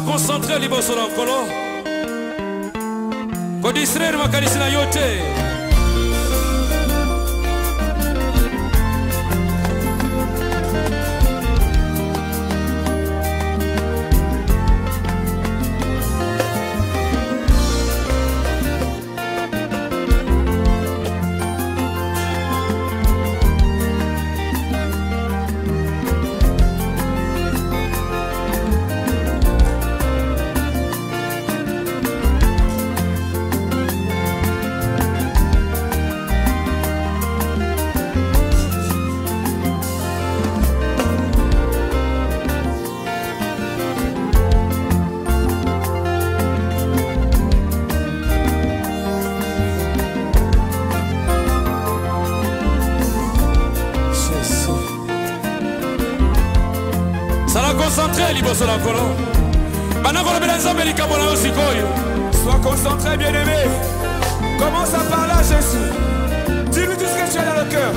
concentré liboso na nkolo kodistraire makanisi na yo te. Concentré liboso na nkolo bana kolobela nzambe likambo na yo sikoyo. Sois concentré, bien-aimé. Commence à parler à Jésus. Dis-lui tout ce que tu as dans le cœur.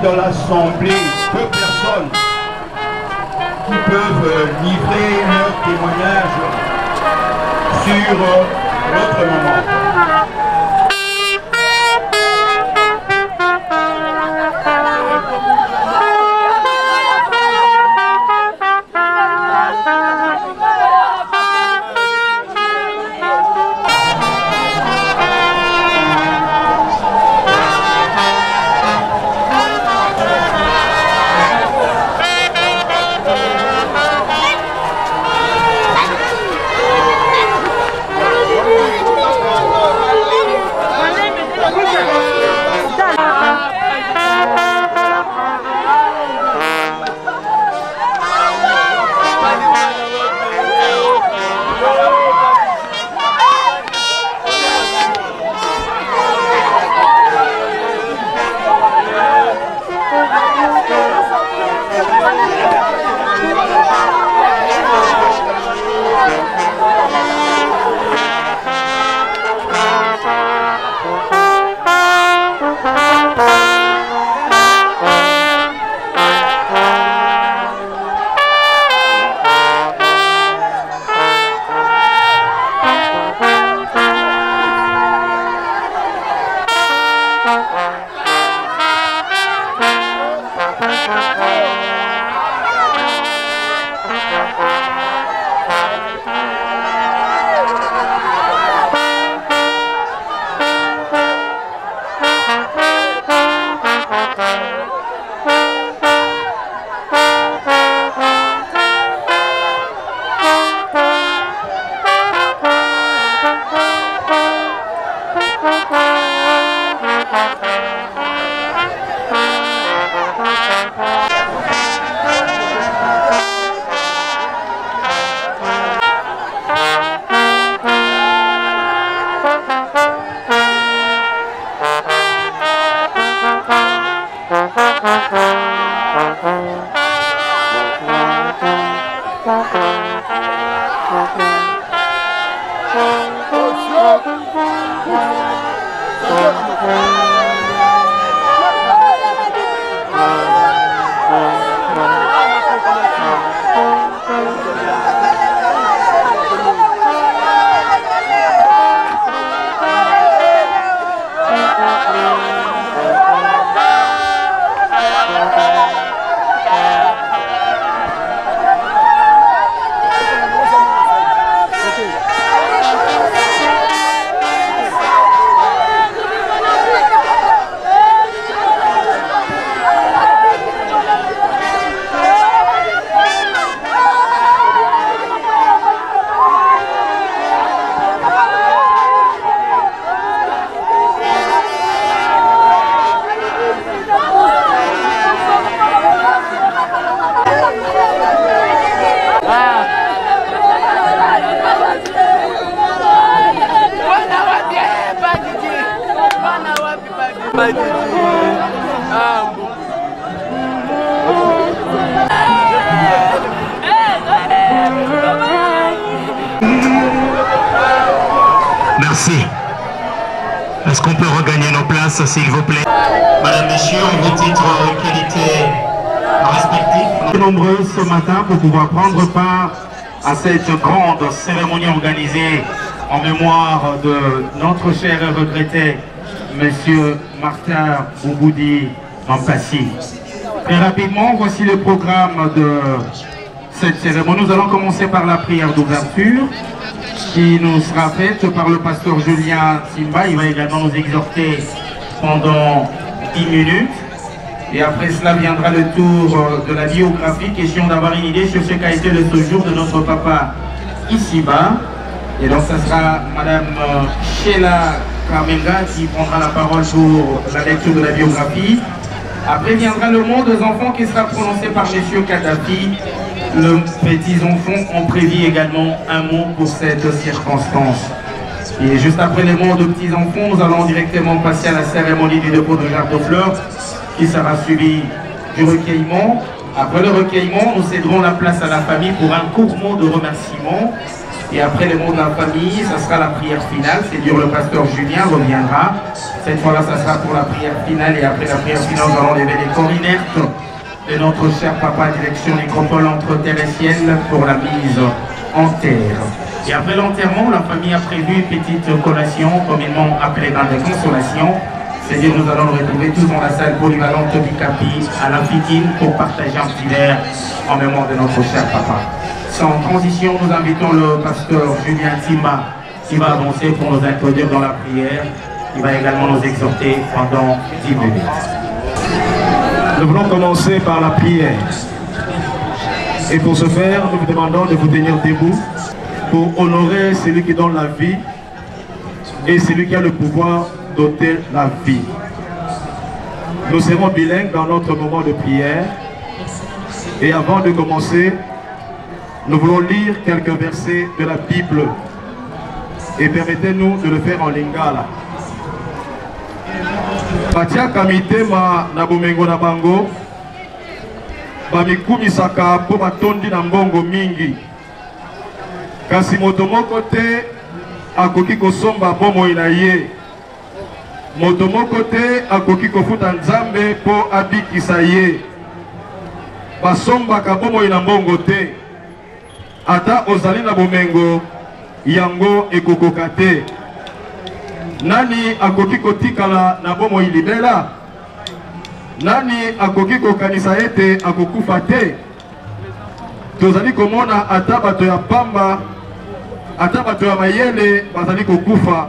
Dans l'assemblée, peu personnes qui peuvent livrer leur témoignage sur notre moment. Merci. Est-ce qu'on peut regagner nos places, s'il vous plaît? Madame, Messieurs, en vos titres et qualités respectifs. Nombreux ce matin pour pouvoir prendre part à cette grande cérémonie organisée en mémoire de notre cher et regretté Monsieur Martin Bouboudi Mampassi. Très rapidement, voici le programme de cette cérémonie. Nous allons commencer par la prière d'ouverture qui nous sera faite par le pasteur Julien Simba. Il va également nous exhorter pendant 10 minutes. Et après cela viendra le tour de la biographie, question d'avoir une idée sur ce qu'a été le séjour de notre papa ici-bas. Et donc ça sera Madame Sheila Kamenga qui prendra la parole pour la lecture de la biographie. Après viendra le mot des enfants qui sera prononcé par Monsieur Kadhafi. Les petits enfants ont prévu également un mot pour cette circonstance. Et juste après les mots de petits enfants, nous allons directement passer à la cérémonie du dépôt de jarre de fleurs qui sera suivie du recueillement. Après le recueillement, nous céderons la place à la famille pour un court mot de remerciement. Et après les mots de la famille, ça sera la prière finale. C'est dur, le pasteur Julien reviendra. Cette fois-là, ça sera pour la prière finale. Et après la prière finale, nous allons lever les corps inertes de notre cher papa, direction nécropole entre terre et ciel, pour la mise en terre. Et après l'enterrement, la famille a prévu une petite collation, communément appelée dans des consolations. C'est-à-dire nous allons nous retrouver tous dans la salle polyvalente Bicapi à la Fikine pour partager un petit verre en mémoire de notre cher papa. Sans transition, nous invitons le pasteur Julien Simba qui va avancer pour nous introduire dans la prière. Il va également nous exhorter pendant 10 minutes. Nous voulons commencer par la prière. Et pour ce faire, nous vous demandons de vous tenir debout pour honorer celui qui donne la vie et celui qui a le pouvoir d'ôter la vie. Nous serons bilingues dans notre moment de prière. Et avant de commencer, nous voulons lire quelques versets de la Bible. Et permettez-nous de le faire en lingala. Batiaka mitema na bomengo na bango bamikumisaka po batondi na mbongo mingi kasi moto moko te akoki kosomba bomoi na ye, moto moko te akoki kofuta nzambe po abikisa ye. Basombaka bomoi na mbongo te, ata ozali na bomengo yango ekokoka te. Nani akoki kotikala na bomo ilibela? Nani akoki kokanisa ete akokufa te? Tozali komona ata bato ya pamba, ata bato ya mayele bazali kokufa.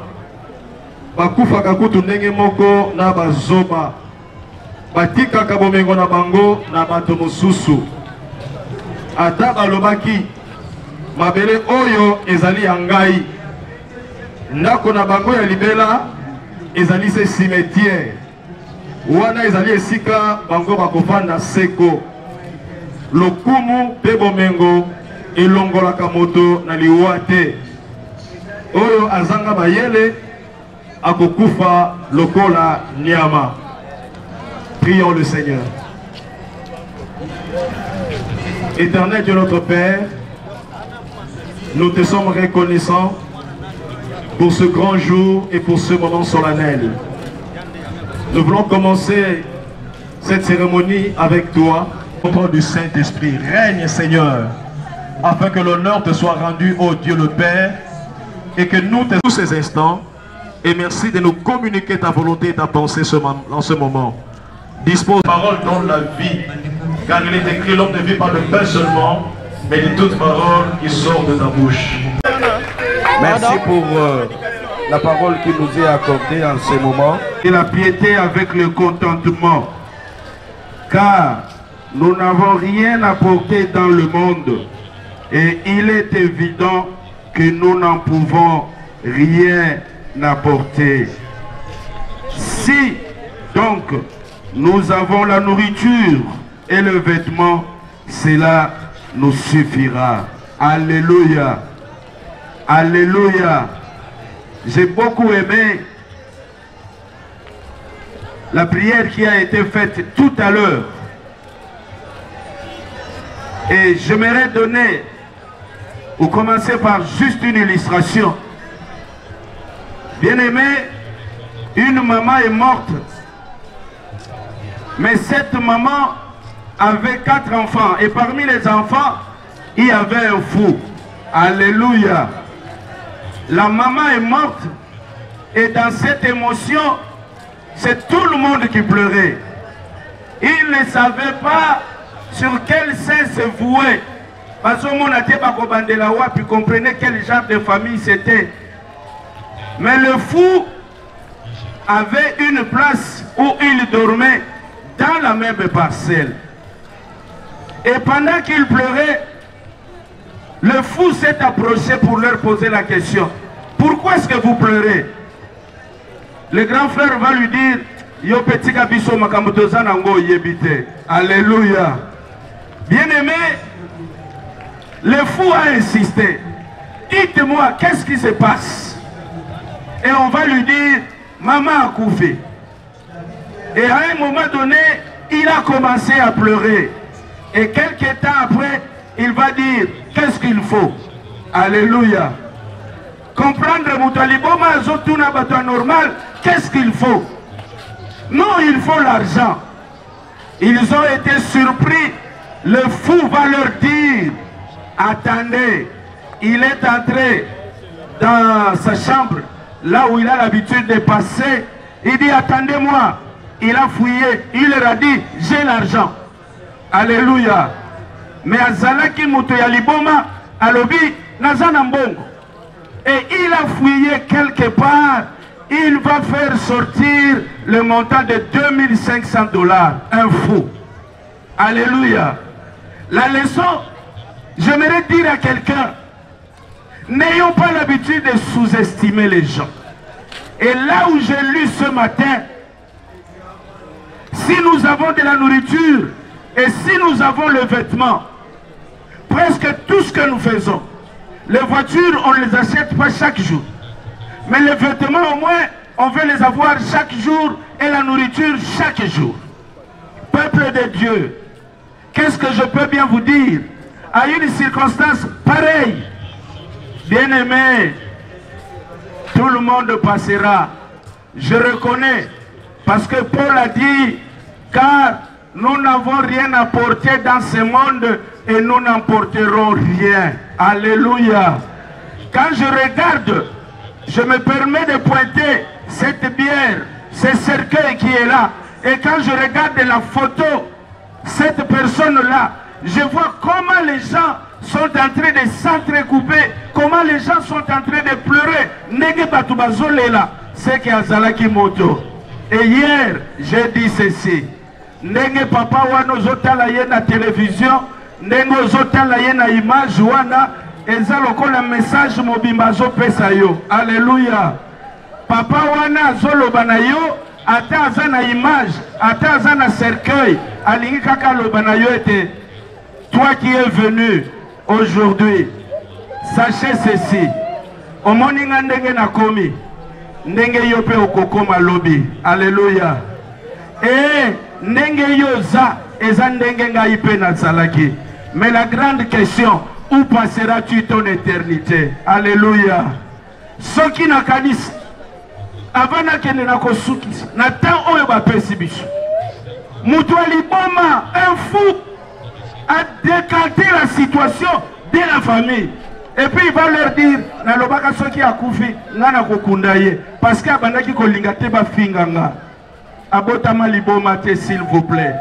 Bakufaka kutu ndenge moko na bazoba. Batikaka bomengo na bango na bato mosusu. Ata balobaki mabele oyo ezali ya ngai. Ndako na bango ya libela ezali se cimetière. Wana ezali esika bango bakofanda seko. Lokumu pe bomengo elongolaka moto na liwa te. Oyo azanga bayele akokufa lokola nyama. Prions le Seigneur. Éternel Dieu notre Père, nous te sommes reconnaissants pour ce grand jour et pour ce moment solennel. Nous voulons commencer cette cérémonie avec toi. Au nom du Saint-Esprit, règne Seigneur, afin que l'honneur te soit rendu au Dieu le Père et que nous, tous ces instants, et merci de nous communiquer ta volonté et ta pensée en ce moment. Dispose de paroles dans la vie, car il est écrit l'homme ne vit pas de pain seulement, mais de toute parole qui sort de ta bouche. Merci pour la parole qui nous est accordée en ce moment. Et la piété avec le contentement, car nous n'avons rien apporté dans le monde et il est évident que nous n'en pouvons rien apporter. Si donc nous avons la nourriture et le vêtement, cela nous suffira. Alléluia. Alléluia. J'ai beaucoup aimé la prière qui a été faite tout à l'heure. Et j'aimerais donner, ou commencer par juste une illustration. Bien aimé, une maman est morte. Mais cette maman avait 4 enfants. Et parmi les enfants, il y avait un fou. Alléluia. La maman est morte. Et dans cette émotion, c'est tout le monde qui pleurait. Il ne savait pas sur quel sein se vouer. Parce que mon até Bakobandelawa, puis comprenait quel genre de famille c'était. Mais le fou avait une place où il dormait dans la même parcelle. Et pendant qu'il pleurait, le fou s'est approché pour leur poser la question. Pourquoi est-ce que vous pleurez? Le grand frère va lui dire, Yo petit kabiso makamutoza nango yebite. Alléluia. Bien-aimé, le fou a insisté. Dites-moi, qu'est-ce qui se passe? Et on va lui dire, maman a couffé. Et à un moment donné, il a commencé à pleurer. Et quelques temps après, il va dire, qu'est-ce qu'il faut? Alléluia. Comprendre Moutaliboma Zotuna Batwa normal, qu'est-ce qu'il faut? Non, il faut l'argent. Ils ont été surpris. Le fou va leur dire, attendez, il est entré dans sa chambre, là où il a l'habitude de passer. Il dit, attendez-moi. Il a fouillé. Il leur a dit, j'ai l'argent. Alléluia. Mais Azalaki Moutoyaliboma, Alobi, Nazanambongo. Et il a fouillé quelque part. Il va faire sortir le montant de 2500 $. Un fou. Alléluia. La leçon, j'aimerais dire à quelqu'un, n'ayons pas l'habitude de sous-estimer les gens. Et là où j'ai lu ce matin, si nous avons de la nourriture et si nous avons le vêtement, presque tout ce que nous faisons, les voitures, on ne les achète pas chaque jour. Mais les vêtements, au moins, on veut les avoir chaque jour et la nourriture chaque jour. Peuple de Dieu, qu'est-ce que je peux bien vous dire? À une circonstance pareille, bien-aimé, tout le monde passera. Je reconnais, parce que Paul a dit, car nous n'avons rien apporté dans ce monde et nous n'emporterons rien. Alléluia. Quand je regarde, je me permets de pointer cette bière, ce cercueil qui est là. Et quand je regarde la photo, cette personne-là, je vois comment les gens sont en train de s'entrecouper, comment les gens sont en train de pleurer. Nege batubazole là, c'est qui a zalaki moto. Et hier, j'ai dit ceci. Nenge papa wano zotala ye na télévision, nenge zotala ye na image wana, eza lokola message mobimba zo pesa yo. Alléluia. Papa wana zoloba na yo, ata aza na image, ata aza na cercueil, alingi kaka loba na yo ete. Toi qui es venu aujourd'hui, sachez ceci. Omoninga ndenge na komi, ndenge yo pe okokoma lobi. Alléluia. Et ndenge yo za, eza ndenge ngai pe na zalaki. Mais la grande question, où passeras-tu ton éternité? Alléluia. Ce qui n'a qu'à dire, avant nakende na kosuki, na temps oyo ba pesi biso. Mutu aliboma, un fou, a décanté la situation de la famille. Et puis il va leur dire, na lobaka soki akufi, ngana kokundaye, parce que abandaki kolingate ba finganga. Abotama liboma te s'il vous plaît.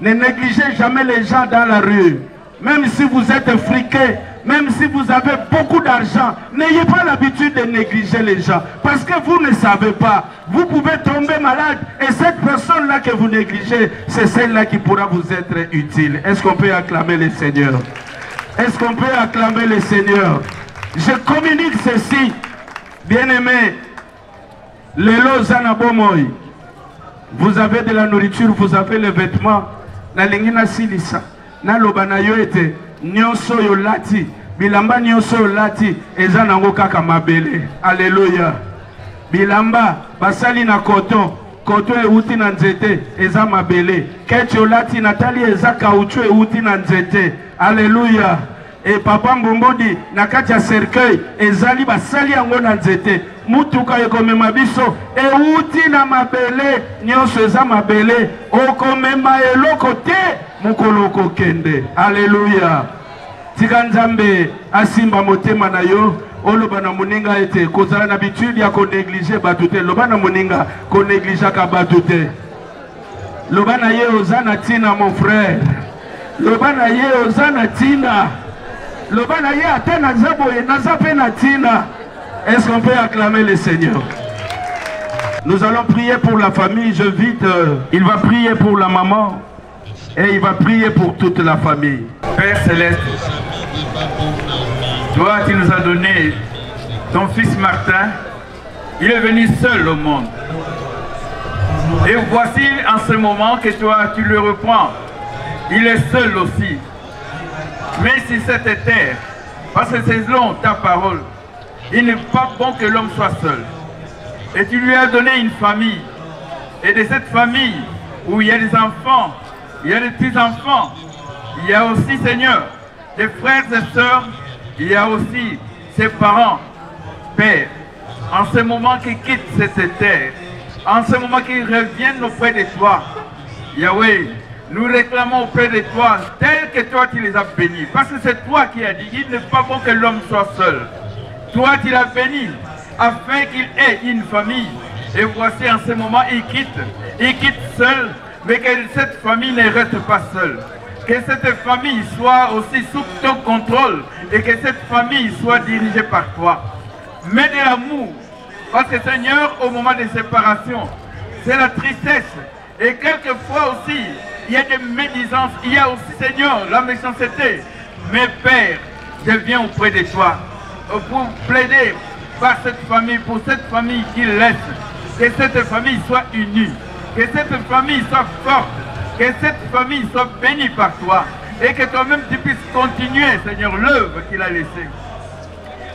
Ne négligez jamais les gens dans la rue. Même si vous êtes friqué, même si vous avez beaucoup d'argent, n'ayez pas l'habitude de négliger les gens. Parce que vous ne savez pas. Vous pouvez tomber malade et cette personne-là que vous négligez, c'est celle-là qui pourra vous être utile. Est-ce qu'on peut acclamer le Seigneur? Est-ce qu'on peut acclamer le Seigneur? Je communique ceci, bien-aimés. Lelo Zanabomoy. Vous avez de la nourriture, vous avez les vêtements. Na lingina silisa. Na lobana yo ete. Nyonso yo lati. Bilamba nyonso yo lati. Eza nango kaka mabele. Alléluia. Bilamba basali na coton. Coton euti na nzete. Eza mabele. Kecho lati natali eza kauchu euti na nzete. Alléluia. Et papa Mbombodi nakati ya cercueil ezali basali yango na nzete. Mutuka ekomema biso euti na mabele nyonso eza mabele okomema eloko te mukolo kokende. Alléluia. Tika Nzambe asimba motema na yo oloba na moninga ete kozala na habitude ya ko négliger batu te. Loba na moninga ko négliger ka batu te. Loba na ye ozana tina mon frère. Loba na ye ozana tina. Loba na ye atena zabo e nazape na tina. Est-ce qu'on peut acclamer le Seigneur? Nous allons prier pour la famille. Je vite, il va prier pour la maman et il va prier pour toute la famille. Père Céleste, toi tu nous as donné ton fils Martin. Il est venu seul au monde. Et voici en ce moment que toi tu le reprends. Il est seul aussi. Mais si c'était terre, parce que c'est selon ta parole, il n'est pas bon que l'homme soit seul. Et tu lui as donné une famille. Et de cette famille, où il y a des enfants, il y a des petits-enfants, il y a aussi, Seigneur, des frères et sœurs, il y a aussi ses parents. Père, en ce moment qu'ils quittent cette terre, en ce moment qu'ils reviennent auprès de toi, Yahweh, nous réclamons auprès de toi, tel que toi tu les as bénis. Parce que c'est toi qui as dit, il n'est pas bon que l'homme soit seul. Toi tu l'as béni, afin qu'il ait une famille. Et voici en ce moment, il quitte seul, mais que cette famille ne reste pas seule. Que cette famille soit aussi sous ton contrôle et que cette famille soit dirigée par toi. Mais de l'amour, parce que Seigneur, au moment des séparations, c'est la tristesse. Et quelquefois aussi, il y a des médisances, il y a aussi, Seigneur, la méchanceté. Mais Père, je viens auprès de toi pour plaider par cette famille, pour cette famille qu'il laisse. Que cette famille soit unie, que cette famille soit forte, que cette famille soit bénie par toi. Et que toi-même tu puisses continuer, Seigneur, l'œuvre qu'il a laissée.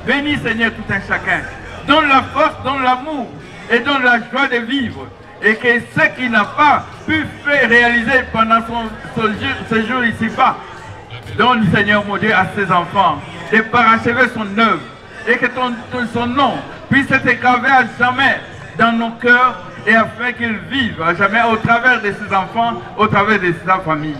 Bénis, Seigneur, tout un chacun. Donne la force, donne l'amour et donne la joie de vivre. Et que ce qu'il n'a pas pu faire réaliser pendant son séjour ici-bas, donne, Seigneur mon Dieu, à ses enfants de parachever son œuvre. Et que son nom puisse être gravé à jamais dans nos cœurs et afin qu'il vive à jamais au travers de ses enfants, au travers de sa famille.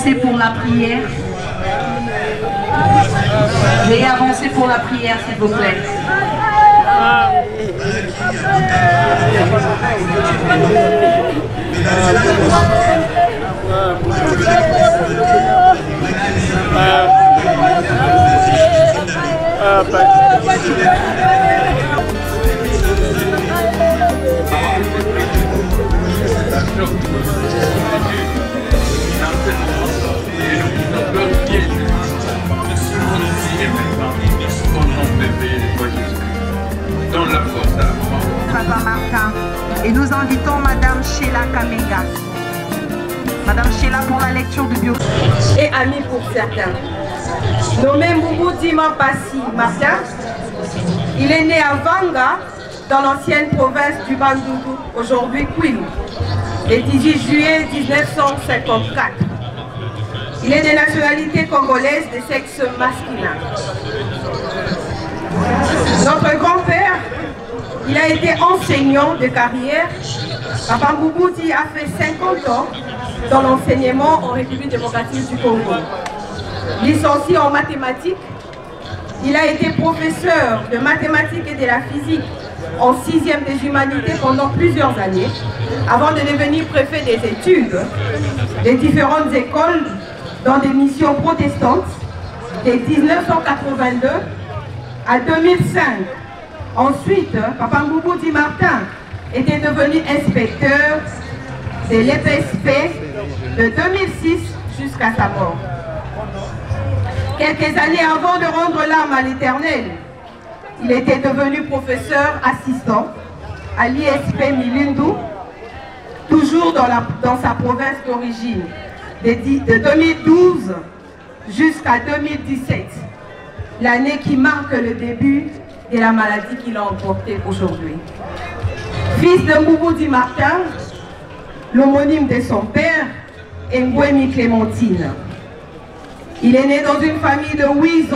avancer pour la prière. Veuillez avancer pour la prière, s'il vous plaît. Papa Martin. Et nous invitons Madame Sheila Kamenga. Madame Sheila pour la lecture du bio. Et ami pour certains. Nommé Mboumou Dima Passi Martin, il est né à Vanga, dans l'ancienne province du Bandundu, aujourd'hui Kwilu, le 18 juillet 1954. Il est de nationalité congolaise de sexe masculin. Notre grand-père, il a été enseignant de carrière. Papa Mbouboudi a fait 50 ans dans l'enseignement en République démocratique du Congo. Licencié en mathématiques, il a été professeur de mathématiques et de la physique en 6e des humanités pendant plusieurs années, avant de devenir préfet des études des différentes écoles dans des missions protestantes de 1982 à 2005. Ensuite, Papa Mbouboudi Martin était devenu inspecteur de l'EPSP de 2006 jusqu'à sa mort. Quelques années avant de rendre l'âme à l'Éternel, il était devenu professeur assistant à l'ISP Milundu, toujours dans sa province d'origine, de 2012 jusqu'à 2017, l'année qui marque le début de la maladie qu'il a emportée aujourd'hui. Fils de Mbouboudi Martin, l'homonyme de son père, Ngwemi Clémentine. Il est né dans une famille de 8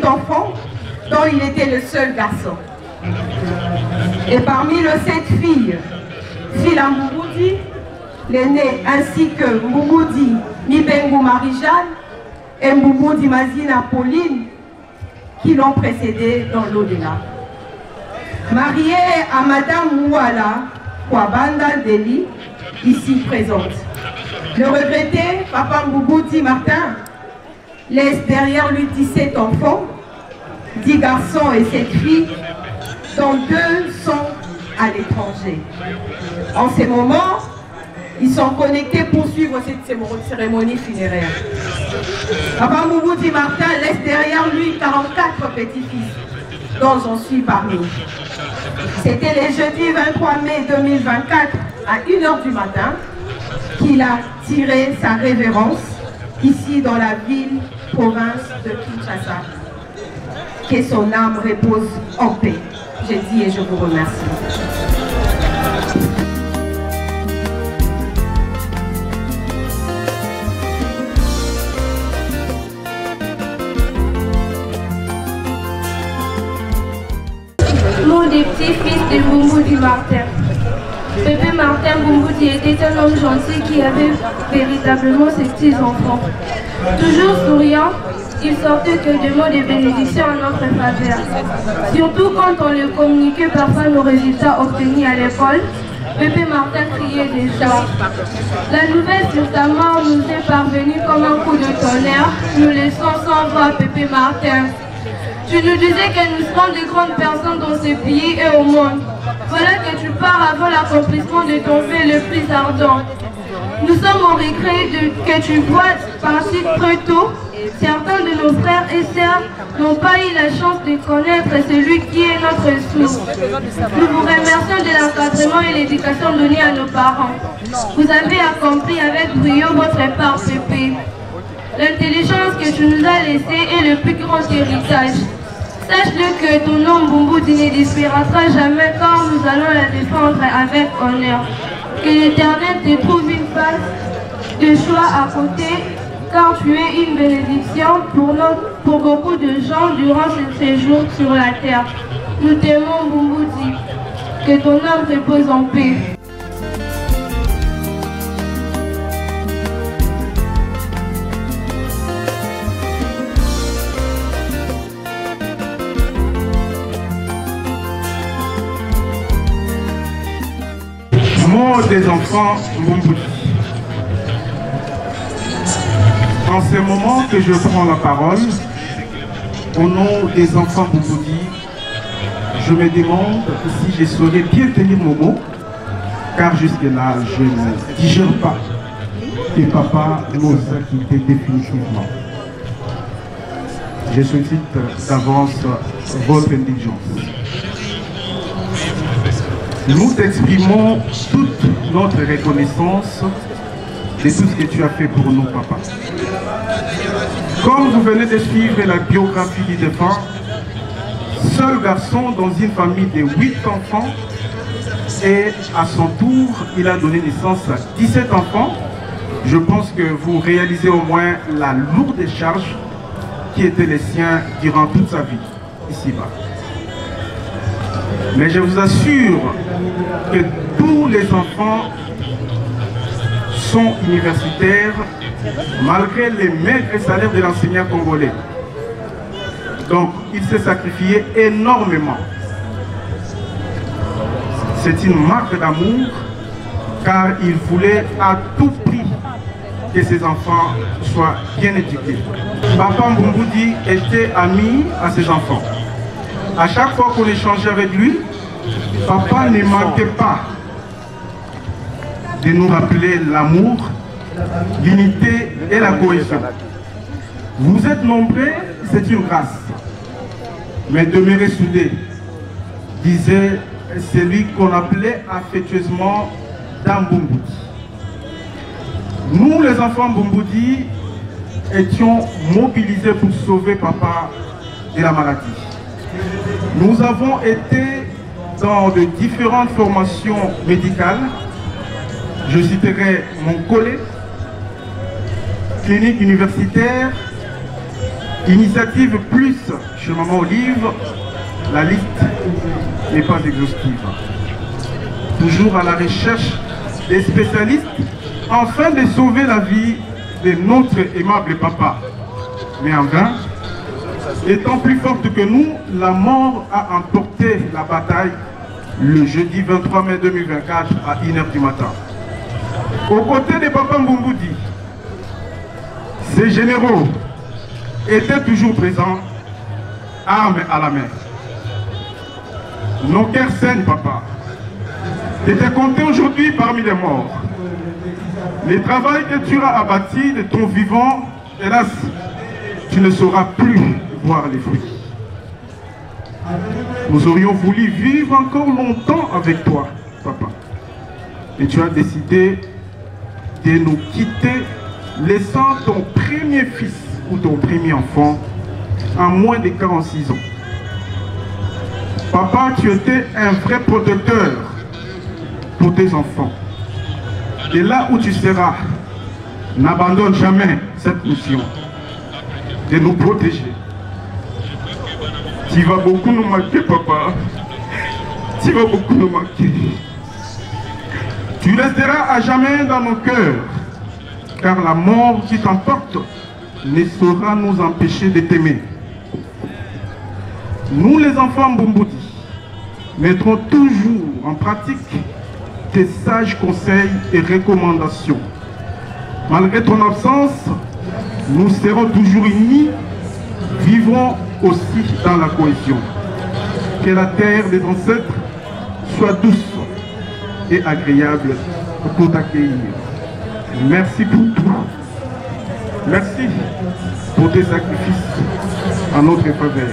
enfants, dont il était le seul garçon. Et parmi les 7 filles, Fila Mbouboudi, l'aîné, ainsi que Mbouboudi Mibengu Marie-Jeanne et Mbouboudi Mazina Pauline, qui l'ont précédé dans l'au-delà. Marié à Madame Mouala Kwabanda Deli, ici présente. Le regretté Papa Mbouboudi Martin laisse derrière lui 17 enfants, 10 garçons et 7 filles, dont 2 sont à l'étranger. En ces moments, ils sont connectés pour suivre cette cérémonie funéraire. Papa Mbouboudi Martin laisse derrière lui 44 petits-fils, dont j'en suis parmi. C'était le jeudi 23 mai 2024 à 1h du matin qu'il a tiré sa révérence ici dans la ville, province de Kinshasa. Que son âme repose en paix. Je dis et je vous remercie. Nom des petits-fils de Mbouboudi Martin. Pépé Martin Mbouboudi était un homme gentil qui avait véritablement ses petits-enfants. Toujours souriant, il sortait que des mots de bénédiction en notre faveur. Surtout quand on lui communiquait parfois nos résultats obtenus à l'école, Pépé Martin criait des joies. La nouvelle sur sa mort nous est parvenue comme un coup de tonnerre, nous laissons sans voix Pépé Martin. Tu nous disais que nous serons de grandes personnes dans ce pays et au monde. Voilà que tu pars avant l'accomplissement de ton vœu le plus ardent. Nous sommes au regret que tu vois partir très tôt. Certains de nos frères et sœurs n'ont pas eu la chance de connaître celui qui est notre source. Nous vous remercions de l'encadrement et l'éducation donnée à nos parents. Vous avez accompli avec brio votre part, Pépé. L'intelligence que tu nous as laissée est le plus grand héritage. Sache-le que ton nom Mbouboudi ne disparaîtra jamais car nous allons la défendre avec honneur. Que l'Éternel te trouve une place de choix à côté car tu es une bénédiction pour beaucoup de gens durant ce séjour sur la terre. Nous t'aimons Mbouboudi. Que ton âme repose en paix. des enfants Mbumbuti. En ce moment que je prends la parole, au nom des enfants Mbumbuti, je me demande si je saurais bien tenir mon mot, car jusque-là, je ne digère pas que papa nous a quittés définitivement. Je sollicite d'avance votre indulgence. Nous t'exprimons toute notre reconnaissance de tout ce que tu as fait pour nous, papa. Comme vous venez de suivre la biographie du défunt, seul garçon dans une famille de 8 enfants, et à son tour, il a donné naissance à 17 enfants. Je pense que vous réalisez au moins la lourde charge qui était les siens durant toute sa vie, ici-bas. Mais je vous assure que tous les enfants sont universitaires malgré les maigres salaires de l'enseignant congolais. Donc, il s'est sacrifié énormément. C'est une marque d'amour car il voulait à tout prix que ses enfants soient bien éduqués. Papa Mbumbuti était ami à ses enfants. À chaque fois qu'on échangeait avec lui, papa ne manquait pas de nous rappeler l'amour, l'unité et la cohésion. Vous êtes nombreux, c'est une grâce. Mais demeurez soudés, disait celui qu'on appelait affectueusement Mbumbuti. Nous, les enfants Mbumbuti, étions mobilisés pour sauver papa de la maladie. Nous avons été dans de différentes formations médicales. Je citerai mon collègue, clinique universitaire, initiative plus chez Maman Olive. La liste n'est pas exhaustive. Toujours à la recherche des spécialistes afin de sauver la vie de notre aimable papa. Mais en vain, étant plus forte que nous, la mort a emporté la bataille le jeudi 23 mai 2024 à 1h du matin. Aux côtés de papa Mbumbuti, ces généraux étaient toujours présents, armes à la main. Nos cœurs saignent, papa. T'étais compté aujourd'hui parmi les morts. Le travail que tu as abattu de ton vivant, hélas, tu ne sauras plus voir les fruits. Nous aurions voulu vivre encore longtemps avec toi, papa. Et tu as décidé de nous quitter, laissant ton premier fils ou ton premier enfant à moins de 46 ans. Papa, tu étais un vrai protecteur pour tes enfants. Et là où tu seras, n'abandonne jamais cette mission de nous protéger. Tu vas beaucoup nous manquer, papa. Tu vas beaucoup nous manquer. Tu resteras à jamais dans nos cœurs, car la mort qui t'emporte ne saura nous empêcher de t'aimer. Nous, les enfants Mbumbuti, mettrons toujours en pratique tes sages conseils et recommandations. Malgré ton absence, nous serons toujours unis, vivrons aussi dans la cohésion. Que la terre des ancêtres soit douce et agréable pour t'accueillir. Merci pour tout. Merci pour tes sacrifices en notre faveur.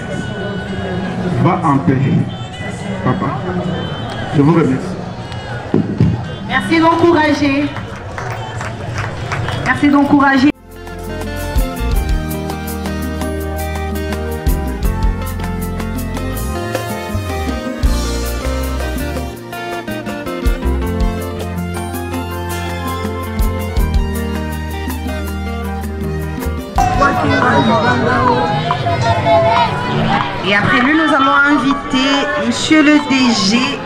Va en paix, papa. Je vous remercie. Merci d'encourager. Merci d'encourager. Et après lui, nous allons inviter Monsieur le DG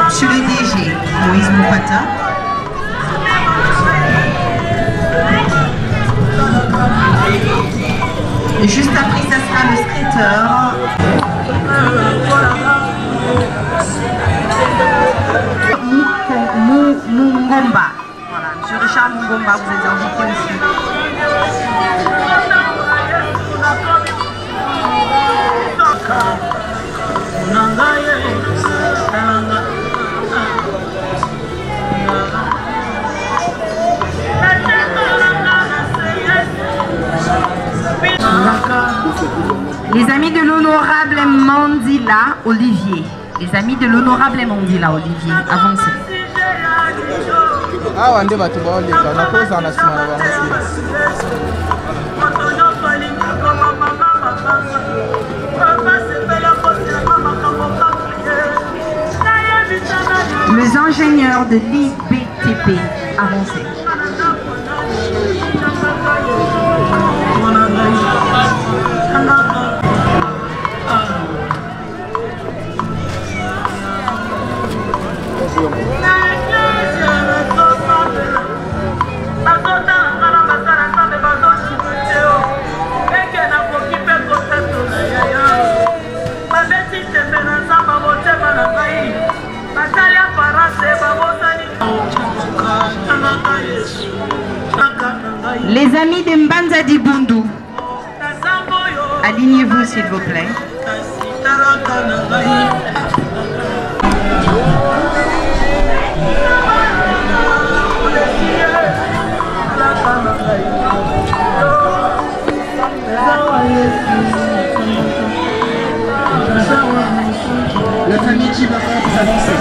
Monsieur le DG Moïse Moupata. Et juste après, ça sera le secrétaire. Mungomba. Voilà, monsieur Richard Mungomba, vous êtes invité aussi. Les amis de l'honorable Mandila Olivier. Les amis de l'honorable Mandila Olivier, avancez. Ah, on va te voir les gars, on a posé en national. Les ingénieurs de l'IBTP, avancez. Les amis de Mbanza Dibundu, alignez-vous s'il vous plaît. La famille Chibaka vous avancez.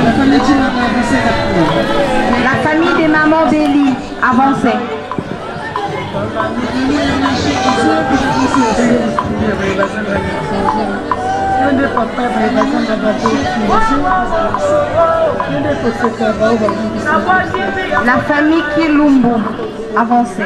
La famille Chibaka avancez. La famille des mamans Béli, avancez. La famille Kilumbu, avancez.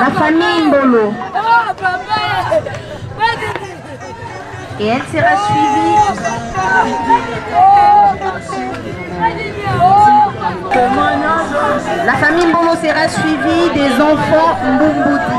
La famille Mbolo. Et elle sera suivie. La famille Mbolo sera suivie des enfants Mbumbuti.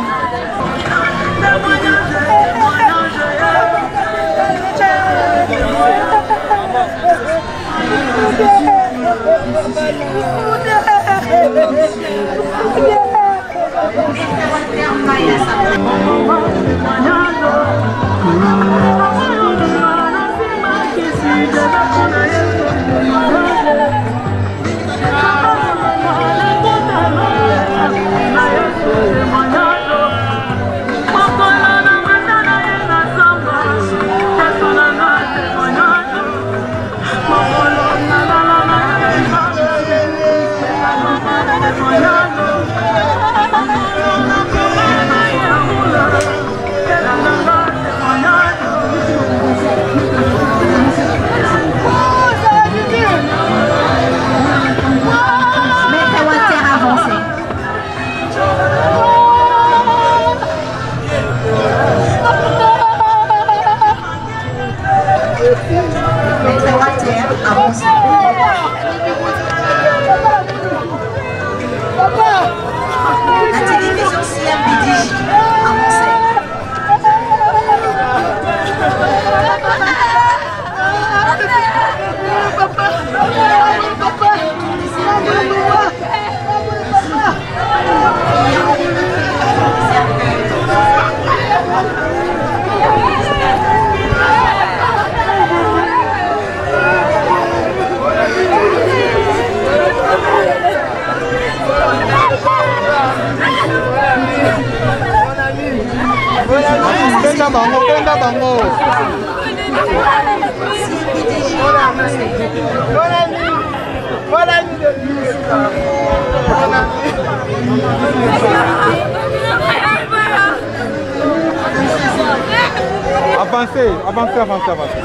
Avancez, avancez, avancez, avancez.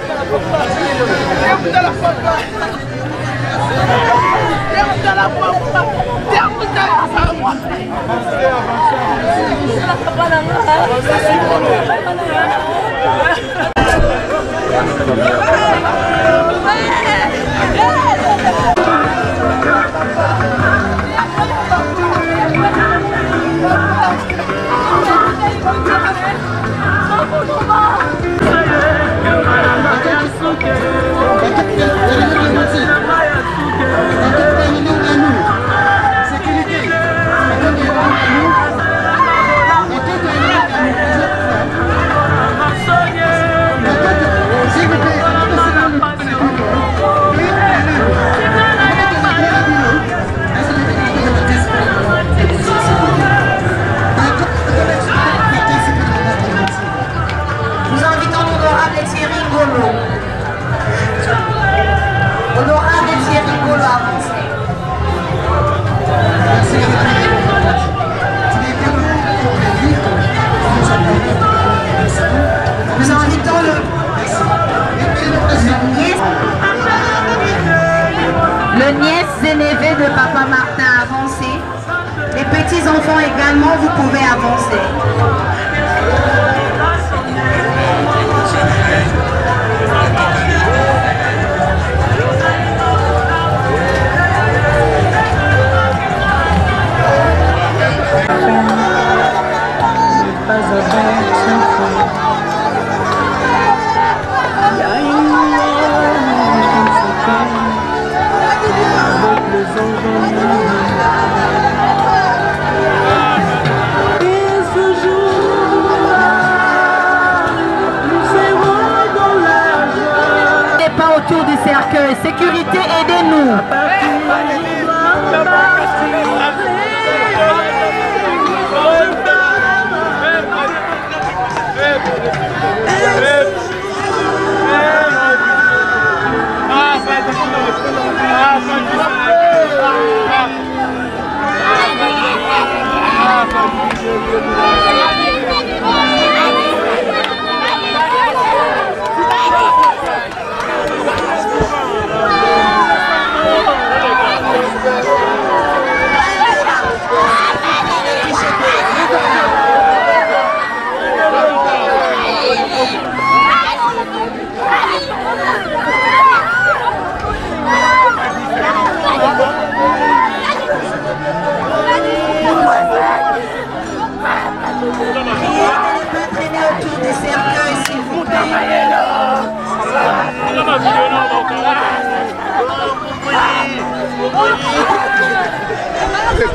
Le nièce et neveu de Papa Martin avancez. Les petits-enfants également, vous pouvez avancer. Autour du cercueil, sécurité, aidez-nous.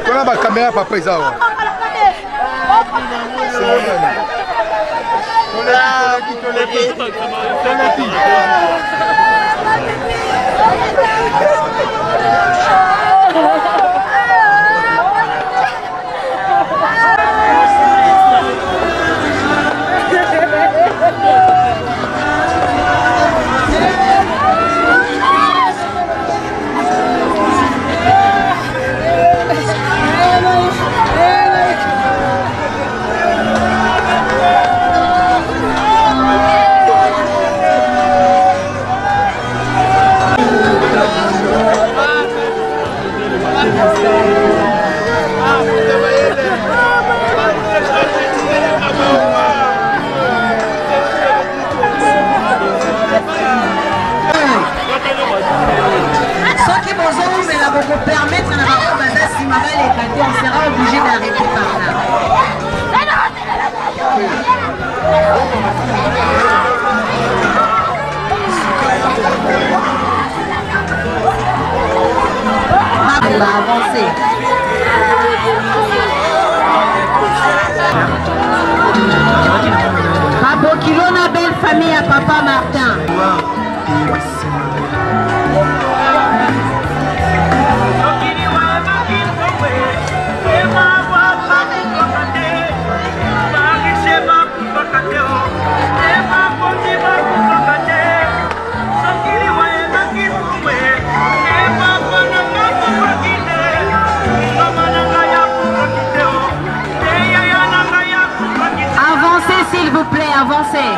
Kuna ba kamera papa izawa. On sera obligé d'arrêter par là. On va avancer. Papa Kilona, belle famille à Papa Martin. Avancez s'il vous plaît, avancez.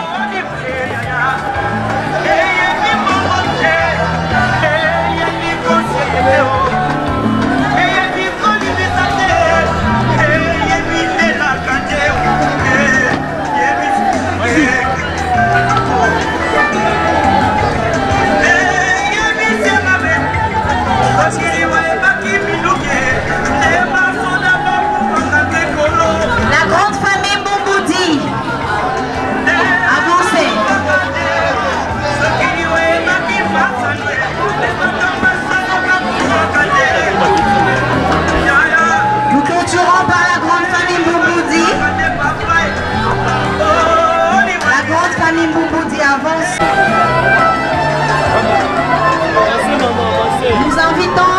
Nous invitons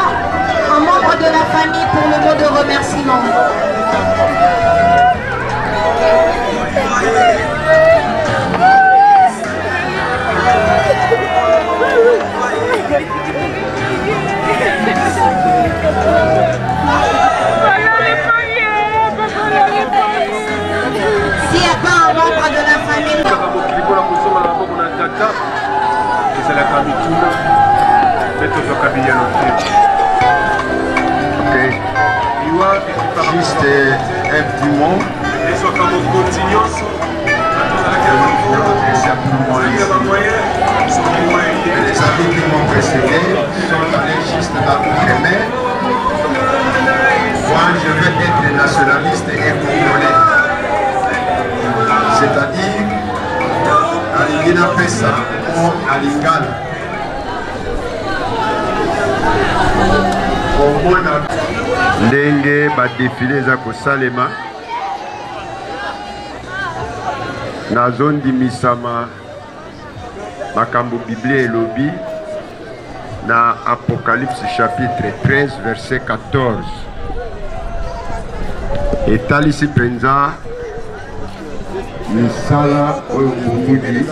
un membre de la famille pour le mot de remerciement. S'il n'y a pas un membre de la famille, c'est la famille Touna. Juste un petit mot. Les amis qui m'ont précédé sont allés juste à l'outre-mer. Moi, je veux être nationaliste et congolais. C'est-à-dire, Alingina Pesa ou Alingana. Ndenge badefile eza kosalema nazondimisama makambo Biblia elobi na Apocalypse chapitre 13 verset 14 etalisi penza misala oyo Moumudi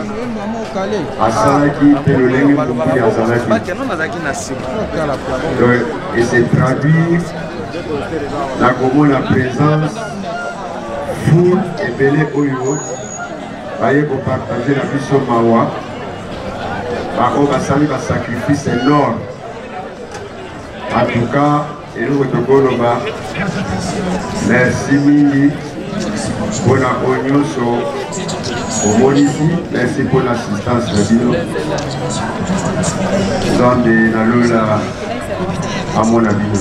asalaki mpe lolenge Moumudi azalaki et se traduire la komona présence foule ebele oyo baye kopartage na biso mawa bao basali basacrifice énorme. En tout cas eloko tokoloba merci mingi mpona oyo nyonso omonisi. Merci pour l'assistance na bino nzambe nalola amona bino.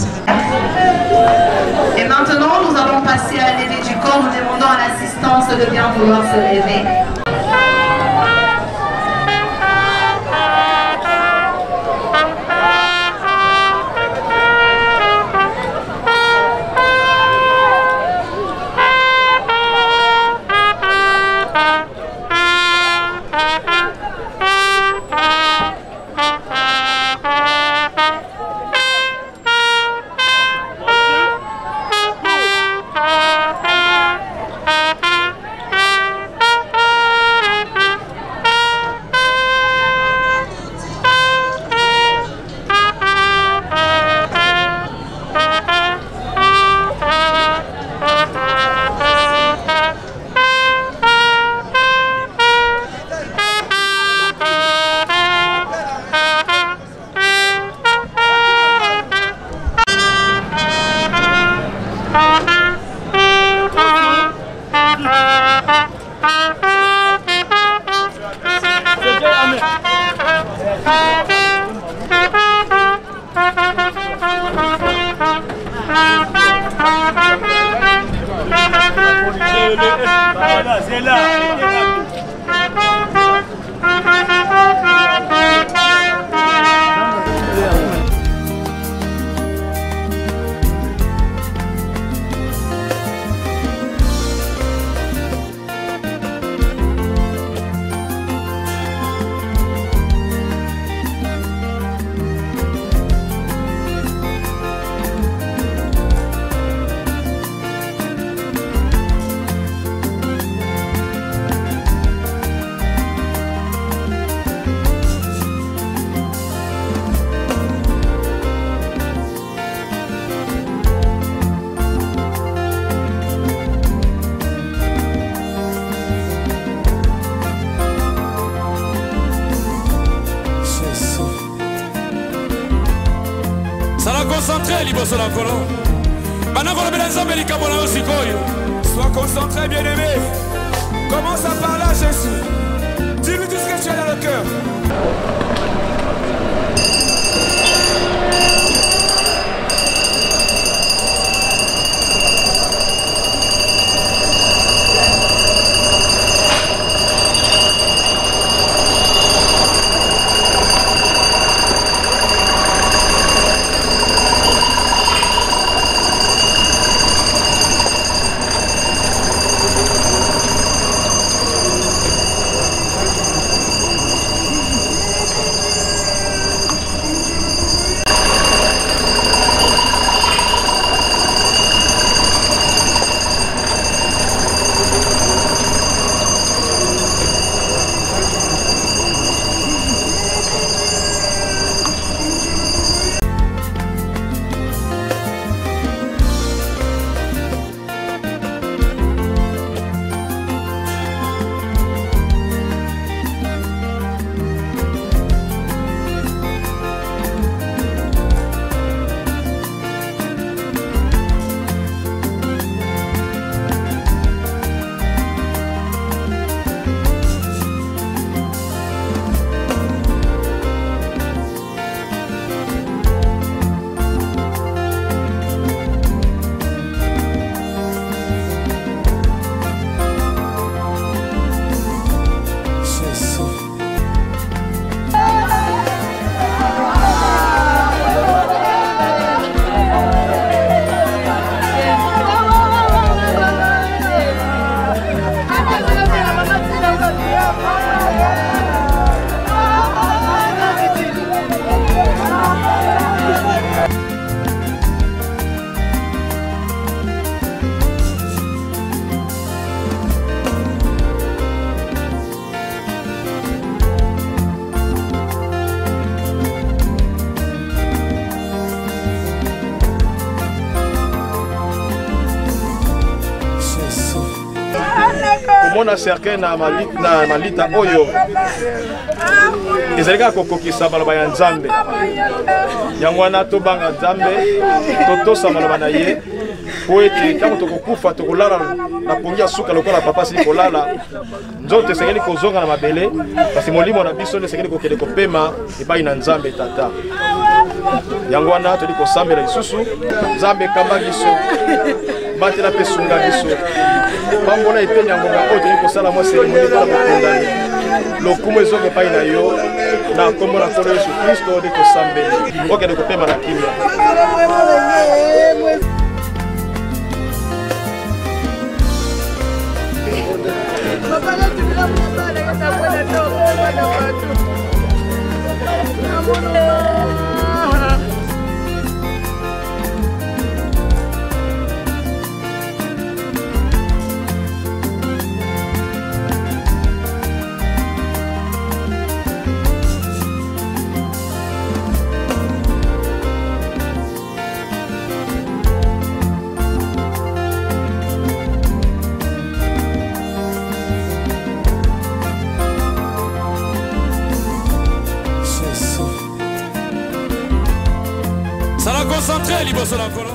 Et maintenant, nous allons passer à la levée du corps. Nous demandons à l'assistance de bien vouloir se lever. concentré liboso na kolo. Bana kolobela nzambe likambo na yo sikoyo. Sois concentré, bien-aimé. Commence à parler à Jésus. Dis-lui tout ce que tu as dans le cœur. Mona cercle na malita oyo ezalika kokokisa maloba ya Nzambe yango wana tobanga Nzambe totosa maloba na ye po ete ntango tokokufa tokolala na pongi ya suka lokola papa sili kolala nzoto esengeli kozonga na mabele kasi molimo na biso esengeli kokende kopema epai na Nzambe tata yango wana toli kosambela lisusu Nzambe kamba biso batela pe sunga biso pambola etenya ngonga oyo toli kosala mwa seremoni mpona kokondani lokumu ezonge epai na yo na kombo na nkolo Yesu Kristo odi kosambeli okende kopema na kimia. Ça l'a concentré liboso na kolo.